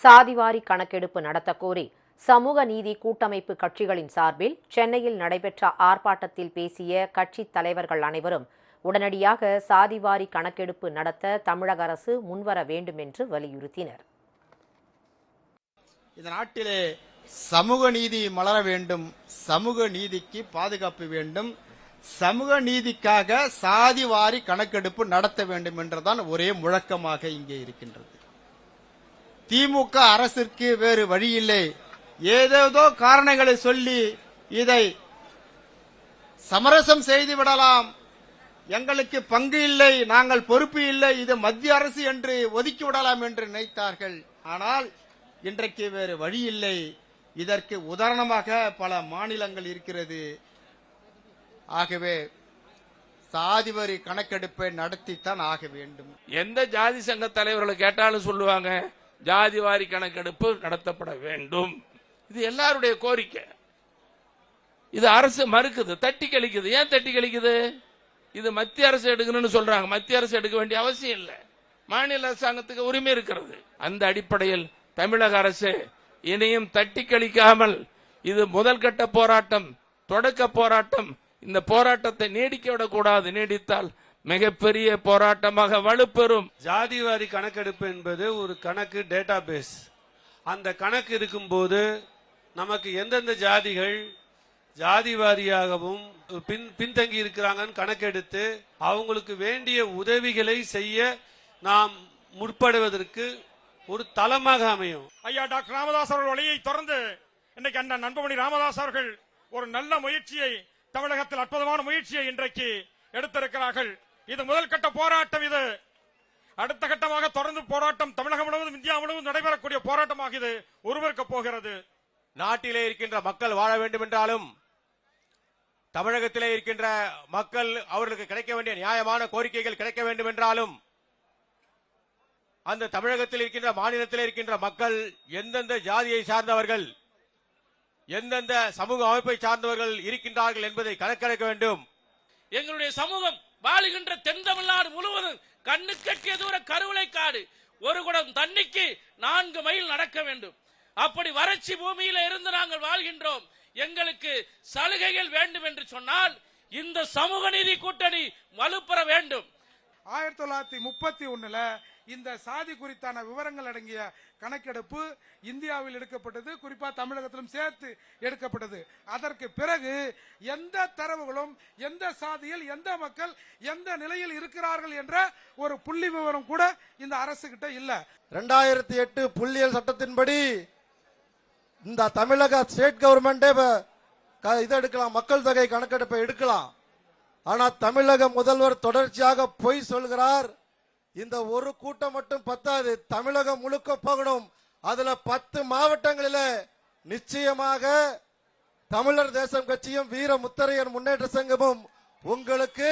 சாதிவாரி கணக்கெடுப்பு நடத்தக் கோரி சமூக நீதி கூட்டமைப்பு கட்சிகளின் சார்பில் சென்னையில் நடைபெற்ற ஆர்ப்பாட்டத்தில் பேசிய கட்சித் தலைவர்கள் அனைவரும் உடனடியாக சாதிவாரி கணக்கெடுப்பு நடத்த தமிழக அரசு முன்வர வேண்டும் என்று வலியுறுத்தினர். இந்த நாட்டிலே சமூக நீதி மலர வேண்டும், சமூக நீதிக்கு பாதுகாப்பு வேண்டும், சமூக நீதிக்காக சாதிவாரி கணக்கெடுப்பு நடத்த வேண்டும் என்றுதான் ஒரே முழக்கமாக இங்கே இருக்கின்றது. திமுக அரசிற்கு வேறு வழியில்லை. ஏதேதோ காரணங்களை சொல்லி இதை சமரசம் செய்து விடலாம், எங்களுக்கு பங்கு இல்லை, நாங்கள் பொறுப்பு இல்லை, இது மத்திய அரசு என்று ஒதுக்கி விடலாம் என்று நினைத்தார்கள். ஆனால் இன்றைக்கு வேறு வழி இல்லை. இதற்கு உதாரணமாக பல மாநிலங்கள் இருக்கிறது. ஆகவே சாதிவாரி கணக்கெடுப்பை நடத்தித்தான் ஆக வேண்டும். எந்த ஜாதி சங்க தலைவர்களை கேட்டாலும் சொல்லுவாங்க, ஜாதிவாரி கணக்கெடுப்பு நடத்தப்பட வேண்டும். இது எல்லாருடைய கோரிக்கை. இது அரசு மறுக்குது, தட்டி கழிக்குது. ஏன் தட்டி கழிக்குது? இது மத்திய அரசு எடுக்கணும்னு சொல்றாங்க. மத்திய அரசு எடுக்க வேண்டிய அவசியம் இல்லை, மாநில அரசாங்கத்துக்கு உரிமை இருக்கிறது. அந்த அடிப்படையில் தமிழக அரசு இனியும் தட்டி கழிக்காமல், இது முதல் கட்ட போராட்டம், தொடக்க போராட்டம், இந்த போராட்டத்தை நீடிக்க விடக்கூடாது. நீடித்தால் மிகப்பெரிய போராட்டமாக வலுப்பெறும். ஜாதிவாரி கணக்கெடுப்பு என்பது ஒரு கணக்கு, டேட்டா பேஸ். அந்த கணக்கு இருக்கும்போது நமக்கு எந்தெந்த ஜாதிகள் ஜாதி வாரியாகவும் பின்தங்கி இருக்கிறாங்கன்னு கணக்கெடுத்து அவங்களுக்கு வேண்டிய உதவிகளை செய்ய நாம் முற்படுவதற்கு ஒரு தளமாக அமையும். ஐயா டாக்டர் ராமதாஸ் அவர்கள் வழியை தொடர்ந்து இன்றைக்கு அண்ணன் அன்புமணி ராமதாஸ் அவர்கள் ஒரு நல்ல முயற்சியை, தமிழகத்தில் அற்புதமான முயற்சியை இன்றைக்கு எடுத்திருக்கிறார்கள். இது முதல் கட்ட போராட்டம். இது அடுத்த கட்டமாக தொடர்ந்து போராட்டம் தமிழகம் முழுவதும், இந்தியா முழுவதும் நடைபெறக்கூடிய போராட்டமாக இது உருவெடுக்க போகிறது. நாட்டிலே இருக்கின்ற மக்கள் வாழ வேண்டும் என்றாலும், தமிழகத்திலே இருக்கின்ற மக்கள் அவர்களுக்கு கிடைக்க வேண்டிய நியாயமான கோரிக்கைகள் கிடைக்க வேண்டும் என்றாலும், அந்த தமிழகத்தில் இருக்கின்ற மாநிலத்தில் இருக்கின்ற மக்கள் எந்தெந்த ஜாதியை சார்ந்தவர்கள், எந்தெந்த சமூக அமைப்பை சார்ந்தவர்கள் இருக்கின்றார்கள் என்பதை கணக்கெடுக்க வேண்டும். எங்களுடைய சமூகம் வாழுகின்ற தென் தமிழ்நாடு முழுவதும் கண்ணு கட்டிய தூர கருவளை காடு, ஒரு குடம் தண்ணிக்கு 4 மைல் நடக்க வேண்டும். அப்படி வறட்சி பூமியில இருந்து நாங்கள் வாழ்கின்றோம். எங்களுக்கு சலுகைகள் வேண்டும் என்று சொன்னால் இந்த சமூக நீதி கூட்டணி வலுப்பெற வேண்டும். 1931 இந்த சாதி குறித்தான விவரங்கள் அடங்கிய கணக்கெடுப்பு இந்தியாவில் எடுக்கப்பட்டது, குறிப்பா தமிழகத்திலும் சேர்த்து எடுக்கப்பட்டது. அதற்கு பிறகு எந்த தரவுகளும் எந்த சாதியில் எந்த மக்கள் எந்த நிலையில் இருக்கிறார்கள் என்ற ஒரு புள்ளி விவரம் கூட இந்த அரசு கிட்ட இல்ல. 2008 புள்ளியியல் சட்டத்தின்படி இந்த தமிழக ஸ்டேட் கவர்மெண்டே இதை எடுக்கலாம், மக்கள் தொகை கணக்கெடுப்பை எடுக்கலாம். ஆனா தமிழக முதல்வர் தொடர்ச்சியாக பொய் சொல்கிறார். இந்த ஒரு கூட்டம் மட்டும் பத்தாது, தமிழகம் முழுக்க போகணும். அதுல 10 மாவட்டங்களில நிச்சயமாக தமிழர் தேசம் கட்சியும் வீர முத்தரையர் முன்னேற்ற சங்கமும் உங்களுக்கு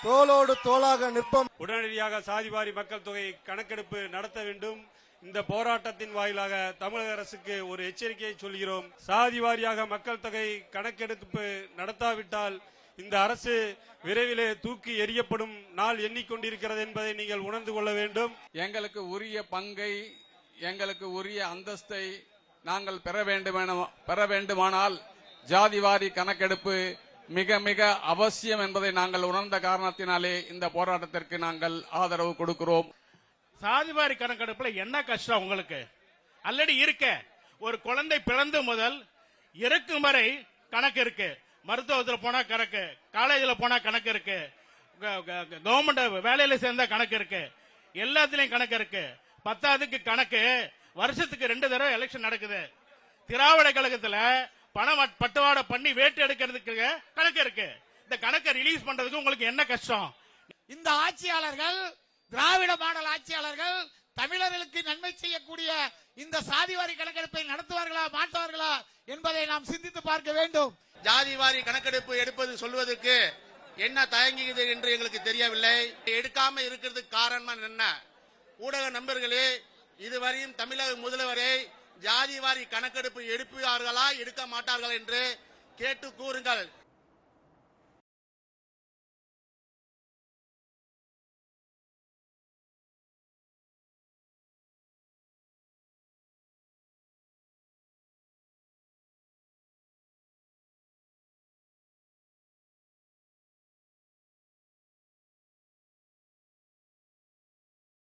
தோளோடு தோளாக நிற்போம். உடனடியாக சாதிவாரி மக்கள் தொகை கணக்கெடுப்பு நடத்த வேண்டும். இந்த போராட்டத்தின் வாயிலாக தமிழக அரசுக்கு ஒரு எச்சரிக்கையை சொல்கிறோம். சாதிவாரியாக மக்கள் தொகை கணக்கெடுப்பு நடத்தாவிட்டால் இந்த அரசு விரைவிலே தூக்கி எறியப்படும் நாள் எண்ணிக்கொண்டிருக்கிறது என்பதை நீங்கள் உணர்ந்து கொள்ள வேண்டும். எங்களுக்கு உரிய பங்கை, எங்களுக்கு உரிய அந்தஸ்தை நாங்கள் பெற வேண்டுமானால் ஜாதிவாரி கணக்கெடுப்பு மிக மிக அவசியம் என்பதை நாங்கள் உணர்ந்த காரணத்தினாலே இந்த போராட்டத்திற்கு நாங்கள் ஆதரவு கொடுக்கிறோம். சாதிவாரி கணக்கெடுப்புல என்ன கஷ்டம் உங்களுக்கு? ஆல்ரெடி இருக்க ஒரு குழந்தை பிறந்து முதல் இறக்கும் வரை கணக்கு இருக்கு. மருத்துவத்தில் போனா கணக்கு, காலேஜில் போனா கணக்கு இருக்கு, கவர்மெண்ட் வேலையில சேர்ந்தா கணக்கு இருக்கு, எல்லாத்திலையும் கணக்கு இருக்கு. 10க்கு கணக்கு, வருஷத்துக்கு 2 தடவை எலெக்ஷன் நடக்குது. திராவிட கழகத்துல பணம் பட்டுவாடை பண்ணி வேட்டு எடுக்கிறதுக்கு கணக்கு இருக்கு. இந்த கணக்கை ரிலீஸ் பண்றதுக்கு உங்களுக்கு என்ன கஷ்டம்? இந்த ஆட்சியாளர்கள், திராவிட மாடல் ஆட்சியாளர்கள் தமிழர்களுக்கு நன்மை செய்யக்கூடிய இந்த சாதிவாரி கணக்கெடுப்பை நடத்துவார்களா மாற்றுவார்களா என்பதை நாம் சிந்தித்து பார்க்க வேண்டும். ஜாதிவாரி கணக்கெடுப்பு எடுப்பது சொல்வதற்கு என்ன தயங்குகிறது என்று எங்களுக்கு தெரியவில்லை. எடுக்காம இருக்கிறதுக்கு காரணம் என்ன? ஊடக நண்பர்களே, இதுவரையும் தமிழக முதல்வரை ஜாதிவாரி கணக்கெடுப்பு எடுப்பார்களா எடுக்க மாட்டார்கள் என்று கேட்டு கூறுங்கள்.